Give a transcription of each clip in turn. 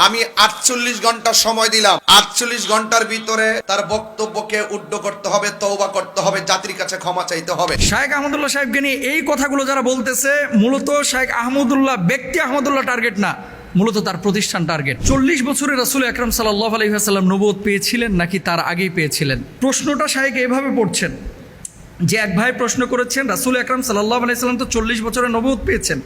আমি 48 ঘন্টা সময় দিলাম। 48 ঘন্টার ভিতরে তার বক্তব্যকে উড্ড করতে হবে, তওবা করতে হবে, জাতির কাছে ক্ষমা চাইতে হবে। শায়েখ আহমদুল্লাহ সাহেবকে নিয়ে এই কথাগুলো যারা বলতেছে, মূলত শায়েখ আহমদুল্লাহ ব্যক্তি আহমদুল্লাহ টার্গেট না, মূলত তার প্রতিষ্ঠান টার্গেট। 40 বছরে রাসূল আকরাম সাল্লাল্লাহু আলাইহি ওয়াসাল্লাম নবুয়ত পেয়েছিলেন নাকি তার আগেই পেয়েছিলেন? প্রশ্নটা শায়েখ এভাবে পড়ছেন যে এক ভাই প্রশ্ন করেছেন, রাসূল আকরাম সাল্লাল্লাহু আলাইহি ওয়াসাল্লাম তো 40 বছরে নবুয়ত পেয়েছেন,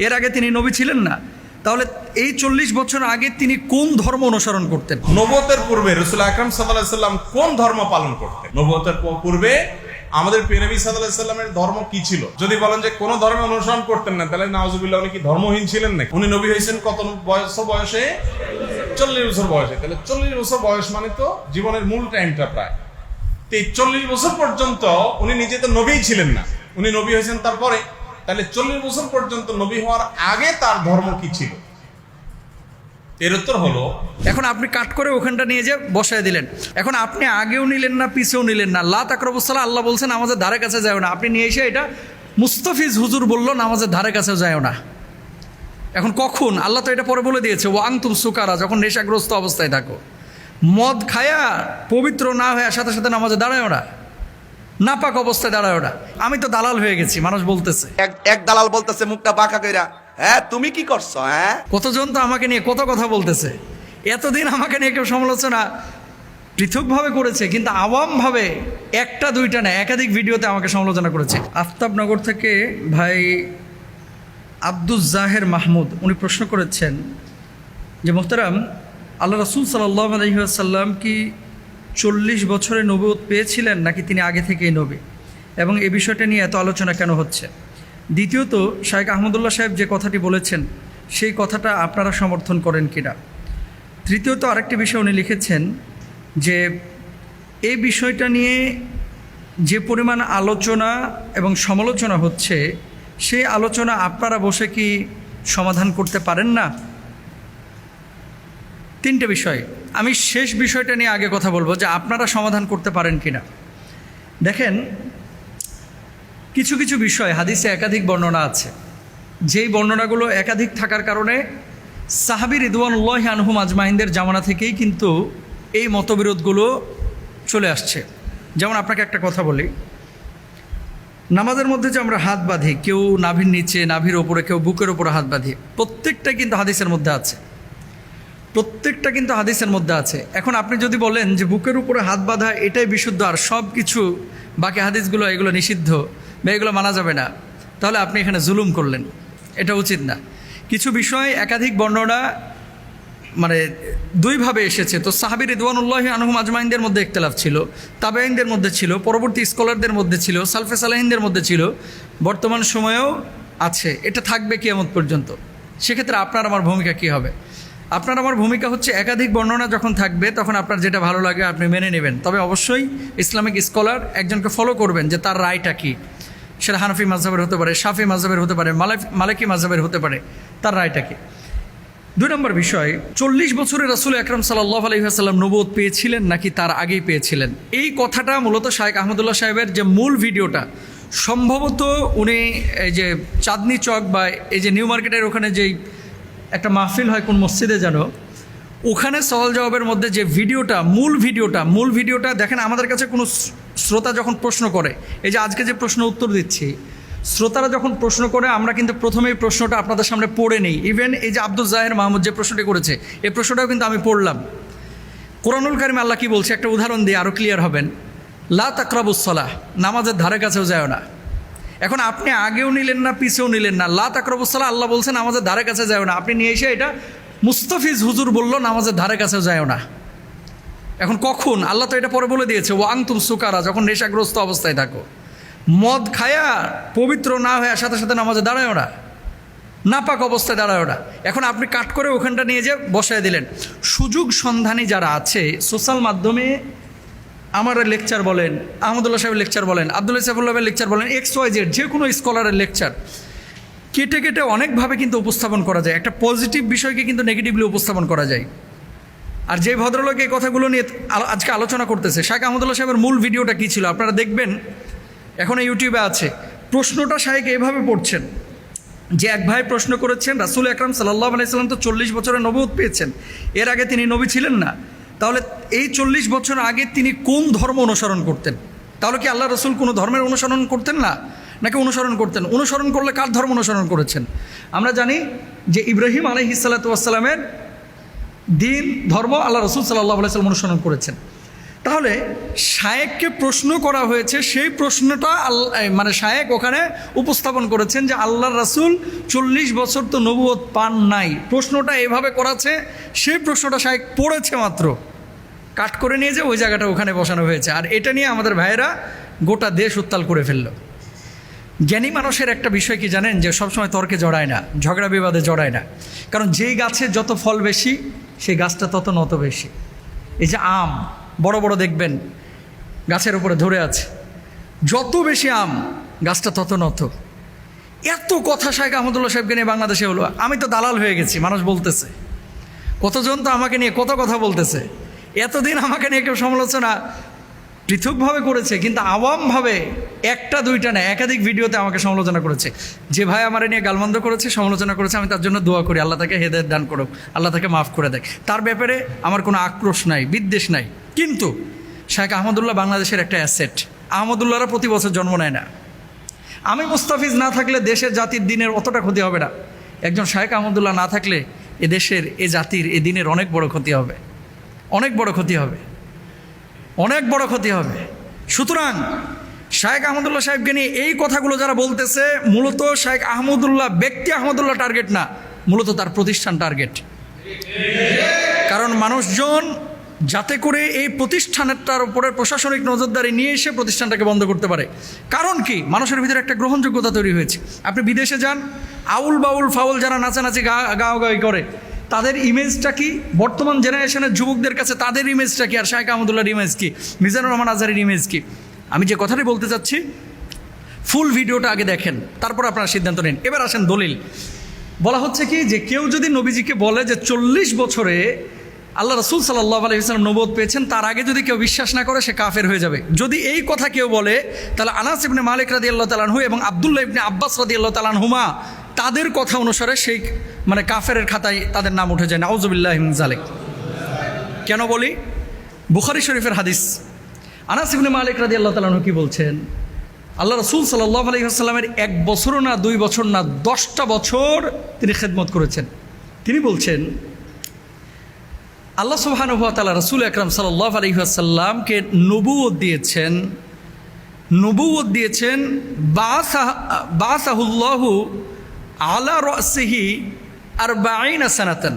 এর আগে তিনি নবী ছিলেন না, তাহলে এই 40 বছর আগে তিনি কোন ধর্ম অনুসরণ করতেন? নবুয়তের পূর্বে রাসূল আকরাম সাল্লাল্লাহু আলাইহি সাল্লাম কোন ধর্ম পালন করতেন? নবুয়তের পূর্বে আমাদের প্রিয় নবী সাল্লাল্লাহু আলাইহি সাল্লামের ধর্ম কি ছিল? যদি বলেন যে কোন ধর্ম অনুসরণ করতেন না, তাহলে নাউজুবিল্লাহ, উনি কি ধর্মহীন ছিলেন নাকি? উনি নবী হয়েছেন কত বয়সে? 40 বছর বয়সে। তাহলে 40 বছর বয়স মানে তো জীবনের মূল টাইমটা প্রায়। তো এই 40 বছর পর্যন্ত উনি নিজে তো নবীই ছিলেন না, উনি নবী হয়েছেন তারপরে। তাহলে 40 বছর পর্যন্ত নবী হওয়ার আগে তার ধর্ম কি ছিল? এর উত্তর হলো, এখন আপনি কাট করে ওখানটা নিয়ে যে বসায় দিলেন। এখন আপনি আগেও নিলেন না, পিছেও নিলেন না। লা তাকরাবুস সালাহ, আল্লাহ বলছেন নামাজের ধারে কাছে যাও না, আপনি নিয়ে এসে এটা মুস্তাফিজ হুজুর বলল নামাজের ধারে কাছেও যাও না। এখন কখন? আল্লাহ তো এটা পরে বলে দিয়েছে, ও আনতুম সুকারা, যখন নেশাগ্রস্ত অবস্থায় থাকো, মদ খায়া পবিত্র না হয়ে সাথে সাথে নামাজে দাঁড়ায় ওরা, নাপাক অবস্থায় দাঁড়ায় ওরা। আমি তো দালাল হয়ে গেছি, মানুষ বলতেছে। এক দালাল বলতেছে মুখটা বাঁকা কইরা, হ্যাঁ তুমি কি করছো? হ্যাঁ, কতজন তো আমাকে নিয়ে কত কথা বলতেছে। এতদিন আমাকে নিয়ে কেউ সমালোচনা পৃথকভাবে করেছে, কিন্তু আওয়ামভাবে একটা দুইটা না, একাধিক ভিডিওতে আমাকে সমালোচনা করেছে। আফতাবনগর থেকে ভাই আব্দুল জাহের মাহমুদ, উনি প্রশ্ন করেছেন যে মোহতারাম, আল্লাহ রাসূল সাল্লাল্লাহু আলাইহি ওয়াসাল্লাম কি 40 বছরে নবুয়ত পেয়েছিলেন নাকি তিনি আগে থেকেই নবী, এবং এই বিষয়টা নিয়ে এত আলোচনা কেন হচ্ছে? দ্বিতীয়ত, শায়েখ আহমদুল্লাহ সাহেব যে কথাটি বলেছেন সেই কথাটা আপনারা সমর্থন করেন কিনা? তৃতীয়ত, আরেকটি বিষয় উনি লিখেছেন যে এই বিষয়টা নিয়ে যে পরিমাণ আলোচনা এবং সমালোচনা হচ্ছে, সেই আলোচনা আপনারা বসে কি সমাধান করতে পারেন না? তিনটে বিষয়। আমি শেষ বিষয়টা নিয়ে আগে কথা বলবো যে আপনারা সমাধান করতে পারেন কিনা। দেখেন, কিছু কিছু বিষয় হাদিসে একাধিক বর্ণনা আছে, যেই বর্ণনাগুলো একাধিক থাকার কারণে সাহাবী রিদওয়ানুল্লাহি আনহুম আজমাইনদের জামানা থেকেই কিন্তু এই মতবিরোধগুলো চলে আসছে। যেমন আপনাকে একটা কথা বলি, নামাজের মধ্যে যে আমরা হাত বাঁধি, কেউ নাভির নিচে, নাভির ওপরে, কেউ বুকের ওপরে হাত বাঁধি, প্রত্যেকটা কিন্তু হাদিসের মধ্যে আছে, প্রত্যেকটা কিন্তু হাদিসের মধ্যে আছে। এখন আপনি যদি বলেন যে বুকের উপরে হাত বাঁধা এটাই বিশুদ্ধ, আর সব কিছু বাকি হাদিসগুলো এগুলো নিষিদ্ধ বা এগুলো মানা যাবে না, তাহলে আপনি এখানে জুলুম করলেন, এটা উচিত না। কিছু বিষয় একাধিক বর্ণনা মানে দুইভাবে এসেছে। তো সাহাবী রিদওয়ানুল্লাহি আনহুম আজমাইনদের মধ্যে ইখতিলাফ ছিল, তাবেঈনদের মধ্যে ছিল, পরবর্তী স্কলারদের মধ্যে ছিল, সালফে সালেহিনদের মধ্যে ছিল, বর্তমান সময়েও আছে, এটা থাকবে কিয়ামত পর্যন্ত। সেক্ষেত্রে আপনার আমার ভূমিকা কী হবে? আপনার আমার ভূমিকা হচ্ছে একাধিক বর্ণনা যখন থাকবে তখন আপনার যেটা ভালো লাগে আপনি মেনে নেবেন, তবে অবশ্যই ইসলামিক স্কলার একজনকে ফলো করবেন যে তার রায়টা কী। সেটা হানাফি মাযহাবের হতে পারে, শাফি মাযহাবের হতে পারে, মালিকি মাযহাবের হতে পারে, তার রায়টা কী। 2 নম্বর বিষয়, 40 বছরে রাসূল আকরাম সাল্লাল্লাহু আলাইহি ওয়াসাল্লাম নবুয়ত পেয়েছিলেন নাকি তার আগেই পেয়েছিলেন? এই কথাটা মূলত শায়েখ আহমদুল্লাহ সাহেবের যে মূল ভিডিওটা, সম্ভবত উনি এই যে চাঁদনি চক বা এই যে নিউ মার্কেটের ওখানে যেই একটা মাহফিল হয় কোন মসজিদে যেন, ওখানে সওয়াল জবাবের মধ্যে যে ভিডিওটা, মূল ভিডিওটা দেখেন। আমাদের কাছে কোনো শ্রোতা যখন প্রশ্ন করে, এই যে আজকে যে প্রশ্ন উত্তর দিচ্ছি, শ্রোতারা যখন প্রশ্ন করে আমরা কিন্তু প্রথমেই প্রশ্নটা আপনাদের সামনে পড়ে নিই। ইভেন এই যে আব্দুল জাহের মাহমুদ যে প্রশ্নটি করেছে, এই প্রশ্নটাও কিন্তু আমি পড়লাম। কোরআনুল কারিমে আল্লাহ কি বলছে, একটা উদাহরণ দিয়ে আরও ক্লিয়ার হবেন। লা তাকরাবুস সালাহ, নামাজের ধারে কাছেও যায় না। এখন আপনি আগেও নিলেন না, পিছেও নিলেন না। লা তাকরাবুস সালাহ, আল্লাহ বলছেন নামাজের ধারে কাছে যায় না, আপনি নিয়ে এসে এটা মুস্তাফিজ হুজুর বলল নামাজের ধারে কাছেও যায় না। এখন কখন? আল্লাহ তো এটা পরে বলে দিয়েছে, ও আনতুম সুকারা, যখন নেশাগ্রস্ত অবস্থায় থাকো, মদ খায়া পবিত্র না হয়ে সাথে সাথে নামাজে দাঁড়ায় ওরা, নাপাক অবস্থায় দাঁড়ায় ওরা। এখন আপনি কাট করে ওখানটা নিয়ে যে বসায় দিলেন। সুযোগ সন্ধানী যারা আছে সোশ্যাল মাধ্যমে, আমার লেকচার বলেন, আহমদুল্লাহ সাহেবের লেকচার বলেন, আব্দুল্লাহ সাহেবুল্লাহের লেকচার বলেন, XYZ যে কোনো স্কলারের লেকচার কেটে কেটে অনেকভাবে কিন্তু উপস্থাপন করা যায়। একটা পজিটিভ বিষয়কে কিন্তু নেগেটিভলি উপস্থাপন করা যায়। আর যে ভদ্রলোক এই কথাগুলো নিয়ে আজকে আলোচনা করতেছে, শায়েখ আহমদুল্লাহ সাহেবের মূল ভিডিওটা কী ছিল আপনারা দেখবেন, এখন ইউটিউবে আছে। প্রশ্নটা শায়েখ এভাবে পড়ছেন যে এক ভাই প্রশ্ন করেছেন, রাসূল আকরাম সাল্লাল্লাহু আলাইহি সাল্লাম তো 40 বছরের নবুয়ত পেয়েছেন, এর আগে তিনি নবী ছিলেন না, তাহলে এই 40 বছর আগে তিনি কোন ধর্ম অনুসরণ করতেন? তাহলে কি আল্লাহ রসুল কোনো ধর্মের অনুসরণ করতেন না, নাকি অনুসরণ করতেন? অনুসরণ করলে কার ধর্ম অনুসরণ করেছেন? আমরা জানি যে ইব্রাহিম আলাইহিস সালাতু ওয়াস সালামের দিন ধর্ম আল্লাহ রসুল সাল্লাল্লাহু আলাইহি সাল্লাম অনুসরণ করেছেন। তাহলে শায়েককে প্রশ্ন করা হয়েছে, সেই প্রশ্নটা মানে শায়েক ওখানে উপস্থাপন করেছেন যে আল্লাহর রাসূল 40 বছর তো নবুয়ত পান নাই, প্রশ্নটা এভাবে করাছে, সেই প্রশ্নটা শায়েক পড়েছে মাত্র, কাট করে নিয়ে যে ওই জায়গাটা ওখানে বসানো হয়েছে। আর এটা নিয়ে আমাদের ভাইয়েরা গোটা দেশ উত্তাল করে ফেললো। জ্ঞানী মানুষের একটা বিষয় কি জানেন, যে সবসময় তর্কে জড়ায় না, ঝগড়া বিবাদে জড়ায় না, কারণ যেই গাছে যত ফল বেশি সেই গাছটা তত নত বেশি। এই যে আম বড় বড় দেখবেন গাছের উপরে ধরে আছে, যত বেশি আম গাছটা তত নত। এত কথা শাইখ আহমদুল্লাহ সাহেবকে নিয়ে বাংলাদেশে হলো, আমি তো দালাল হয়ে গেছি, মানুষ বলতেছে, কতজন তো আমাকে নিয়ে কত কথা বলতেছে। এতদিন আমাকে নিয়ে কেউ সমালোচনা পৃথকভাবে করেছে, কিন্তু আওয়ামভাবে একটা দুইটা না, একাধিক ভিডিওতে আমাকে সমালোচনা করেছে। যে ভাই আমার নিয়ে গালমন্দ করেছে, সমালোচনা করেছে, আমি তার জন্য দোয়া করি, আল্লাহ তাকে হেদায়েত দান করুক, আল্লাহ তাকে মাফ করে দেয়। তার ব্যাপারে আমার কোনো আক্রোশ নাই, বিদ্বেষ নাই। কিন্তু শাইখ আহমদুল্লাহ বাংলাদেশের একটা অ্যাসেট। আহমদুল্লাহরা প্রতি বছর জন্ম নেয় না। আমি মুস্তাফিজ না থাকলে দেশের জাতির দিনের অতটা ক্ষতি হবে না। একজন শাইখ আহমদুল্লাহ না থাকলে এ দেশের, এ জাতির, এ দিনের অনেক বড় ক্ষতি হবে, অনেক বড় ক্ষতি হবে, অনেক বড় ক্ষতি হবে। সুতরাং শাইখ আহমদুল্লাহ সাহেবকে নিয়ে এই কথাগুলো যারা বলতেছে, মূলত শাইখ আহমদুল্লাহ ব্যক্তি আহমদুল্লাহ টার্গেট না, মূলত তার প্রতিষ্ঠান টার্গেট। কারণ মানুষজন যাতে করে এই প্রতিষ্ঠানটার উপরে প্রশাসনিক নজরদারি নিয়ে এসে প্রতিষ্ঠানটাকে বন্ধ করতে পারে। কারণ কি, মানুষের ভিতরে একটা গ্রহণযোগ্যতা তৈরি হয়েছে। আপনি বিদেশে যান, আউল বাউল ফাউল যারা নাচানাচি গাওয়াগাওয়ি করে, তাদের ইমেজটা কি? বর্তমান জেনারেশনের যুবকদের কাছে তাদের ইমেজটা কি? আর শাইখ আহমদুল্লাহর ইমেজ কি? মিজানুর রহমান আজহারের ইমেজ কি? আমি যে কথাটি বলতে চাচ্ছি, ফুল ভিডিওটা আগে দেখেন, তারপর আপনারা সিদ্ধান্ত নিন। এবার আসেন দলিল। বলা হচ্ছে কি, যে কেউ যদি নবীজিকে বলে যে 40 বছরে আল্লাহ রাসূল সাল্লাল্লাহু আলাইহি ওয়াসাল্লাম নবুয়ত পেয়েছেন, তার আগে যদি কেউ বিশ্বাস না করে সে কাফের হয়ে যাবে। যদি এই কথা কেউ বলে, তাহলে আনাস ইবনে মালিক রাদিয়াল্লাহু তাআলা আনহু এবং আব্দুল্লাহ ইবনে আব্বাস রাদিয়াল্লাহু তাআলা আনহুমা তাদের কথা অনুসারে সেই মানে কাফেরের খাতায় তাদের নাম উঠে যায়। নাউযুবিল্লাহি মিন যালিক। কেন বলি? বুখারী শরীফের হাদিস। আনাস ইবনে মালিক রাদিয়াল্লাহু তাআলা আনহু কি বলছেন? আল্লাহ রাসূল সাল্লাল্লাহু আলাইহি ওয়াসাল্লামের 1 বছরও না 2 বছর না 10টা বছর তিনি খেদমত করেছেন। তিনি বলছেন, আল্লাহ সুবহানাহু ওয়া তাআলা রাসূল আকরাম সাল্লাল্লাহু আলাইহি ওয়াসাল্লামকে নবুয়ত দিয়েছেন বাসাহুল্লাহু আলা রাসিহি 40 সানাতান।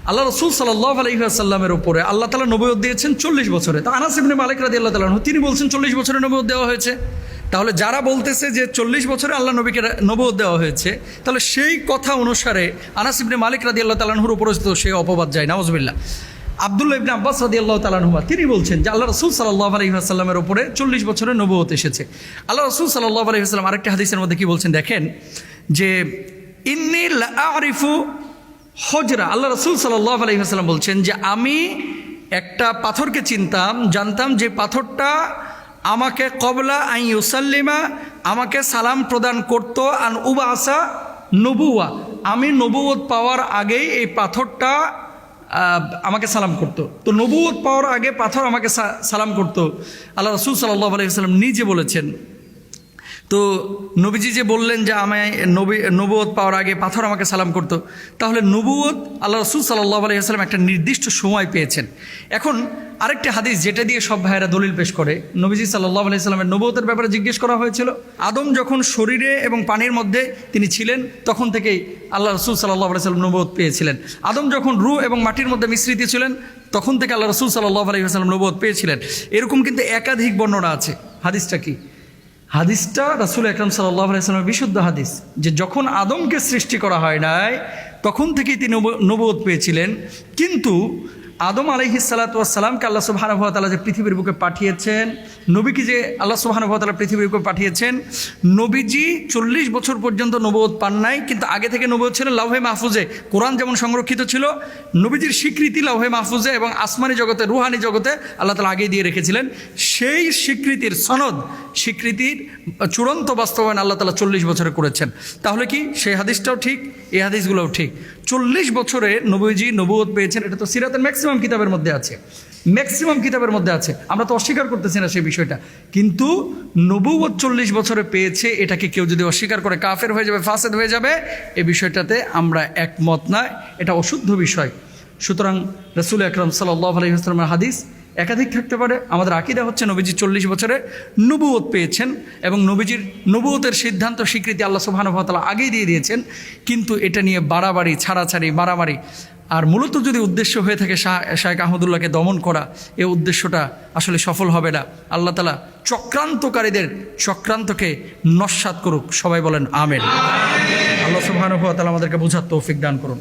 আল্লাহ রাসূল সাল্লাল্লাহু আলাইহি ওয়াসাল্লামের উপরে আল্লাহ তাআলা নবুয়ত দিয়েছেন 40 বছরে। তা আনাস ইবনে মালিক রাদিয়াল্লাহু তাআলা আনহু তিনি বলছেন 40 বছরে নবুয়ত দেওয়া হয়েছে। তাহলে যারা বলতেছে যে 40 বছরে আল্লাহ নবীকে নবুয়ত দেওয়া হয়েছে, তাহলে সেই কথা অনুসারে আনাস ইবনে মালিক রাদিয়াল্লাহু তাআলা আনহুর উপরে তো সেই অপবাদ যায়। নাউযুবিল্লাহ। আব্দুল্লাহ ইবনে আব্বাস রাদিয়াল্লাহু তাআলা আনহুমা তিনি বলছেন যে আল্লাহ রাসূল সাল্লাল্লাহু আলাইহি ওয়াসাল্লামের উপরে 40 বছরের নবুয়ত এসেছে। আল্লাহ রাসূল সাল্লাল্লাহু আলাইহি ওয়াসাল্লাম আরেকটা হাদিসের মধ্যে কি বলছেন দেখেন, যে ইন্নী লা আরিফু হজরা। আল্লাহ রাসূল সাল্লাল্লাহু আলাইহি ওয়াসাল্লাম বলছেন যে আমি একটা পাথরকে জানতাম যে পাথরটা আমাকে কবলা আন ইউসাল্লিমা, আমাকে সালাম প্রদান করত, আন উবাসা নবুয়া, আমি নবুয়ত পাওয়ার আগেই এই পাথরটা আমাকে সালাম করতো। তো নবুয়ত পাওয়ার আগে পাথর আমাকে সালাম করতো। আল্লাহ রাসূল সাল্লাল্লাহু আলাইহি ওয়াসাল্লাম নিজে বলেছেন। তো নবীজি যে বললেন যে আমি নবুয়ত পাওয়ার আগে পাথর আমাকে সালাম করতো, তাহলে নবুয়ত আল্লাহ রাসূল সাল্লাল্লাহু আলাইহি ওয়াসাল্লাম একটা নির্দিষ্ট সময় পেয়েছেন। এখন আরেকটা হাদিস যেটা দিয়ে সব ভাইয়েরা দলিল পেশ করে, নবীজি সাল্লাল্লাহু আলাইহি ওয়াসাল্লামের নবুয়তের ব্যাপারে জিজ্ঞেস করা হয়েছিল। আদম যখন শরীরে এবং পানির মধ্যে তিনি ছিলেন, তখন থেকেই আল্লাহ রাসূল সাল্লাল্লাহু আলাইহি ওয়াসাল্লাম নবুয়ত পেয়েছিলেন। আদম যখন রূহ এবং মাটির মধ্যে মিশ্রিত ছিলেন, তখন থেকে আল্লাহ রাসূল সাল্লাল্লাহু আলাইহি ওয়াসাল্লাম নবুয়ত পেয়েছিলেন। এরকম কিন্তু একাধিক বর্ণনা আছে। হাদিসটা কি? হাদিসটা রাসূল আকরাম সাল্লাল্লাহু আলাইহি ওয়াসাল্লামের বিশুদ্ধ হাদিস, যে যখন আদমকে সৃষ্টি করা হয় নাই, তখন থেকেই তিনি নবুয়ত পেয়েছিলেন। কিন্তু আদম আলাইহিস সালাতু ওয়াস সালামকে আল্লাহ সুবহানাহু ওয়া তাআলা যে পৃথিবীর বুকে পাঠিয়েছেন, নবীকে যে আল্লাহ সুবহানাহু ওয়া তাআলা পৃথিবীর বুকে পাঠিয়েছেন, নবীজি 40 বছর পর্যন্ত নবুয়ত পান নাই, কিন্তু আগে থেকে নবুয়ত ছিলেন লাউহে মাহফুজে। কোরআন যেমন সংরক্ষিত ছিল, নবীজির স্বীকৃতি লাউহে মাহফুজে এবং আসমানি জগতে, রুহানি জগতে আল্লাহ তাআলা আগেই দিয়ে রেখেছিলেন। সেই স্বীকৃতির সনদ, স্বীকৃতির চূড়ান্ত বাস্তবায়ন আল্লাহ তাআলা 40 বছরে করেছেন। তাহলে কি সেই হাদিসটাও ঠিক, এই হাদিসগুলোও ঠিক। 40 বছরে নবীজি নবুয়ত পেয়েছেন, এটা তো সিরাতের ম্যাক্সিমাম কিতাবের মধ্যে আছে, ম্যাক্সিমাম কিতাবের মধ্যে আছে। আমরা তো অস্বীকার করতেছি না সেই বিষয়টা, কিন্তু নবুয়ত 40 বছরে পেয়েছে, এটাকে কেউ যদি অস্বীকার করে কাফের হয়ে যাবে, ফাসেদ হয়ে যাবে, এই বিষয়টাতে আমরা একমত না, এটা অশুদ্ধ বিষয়। সুতরাং রাসূল আকরাম সাল্লাল্লাহু আলাইহি ওয়াসাল্লামের হাদিস একাধিক থাকতে পারে। আমাদের আকীদা হচ্ছে নবীজি 40 বছরে নবুয়ত পেয়েছেন এবং নবীজির নবুয়তের সিদ্ধান্ত স্বীকৃতি আল্লাহ সুবহানাহু ওয়া তাআলা আগেই দিয়ে দিয়েছেন। কিন্তু এটা নিয়ে বাড়াবাড়ি, ছাড়াছাড়ি, মারামারি, আর মূলত যদি উদ্দেশ্য হয়ে থাকে শায়েখ আহমদুল্লাহকে দমন করা, এই উদ্দেশ্যটা আসলে সফল হবে না। আল্লাহ তাআলা চক্রান্তকারীদের চক্রান্তকে নস্যাৎ করুক। সবাই বলেন আমিন। আল্লাহ সুবহানাহু ওয়া তাআলা আমাদেরকে বুঝার তৌফিক দান করুন।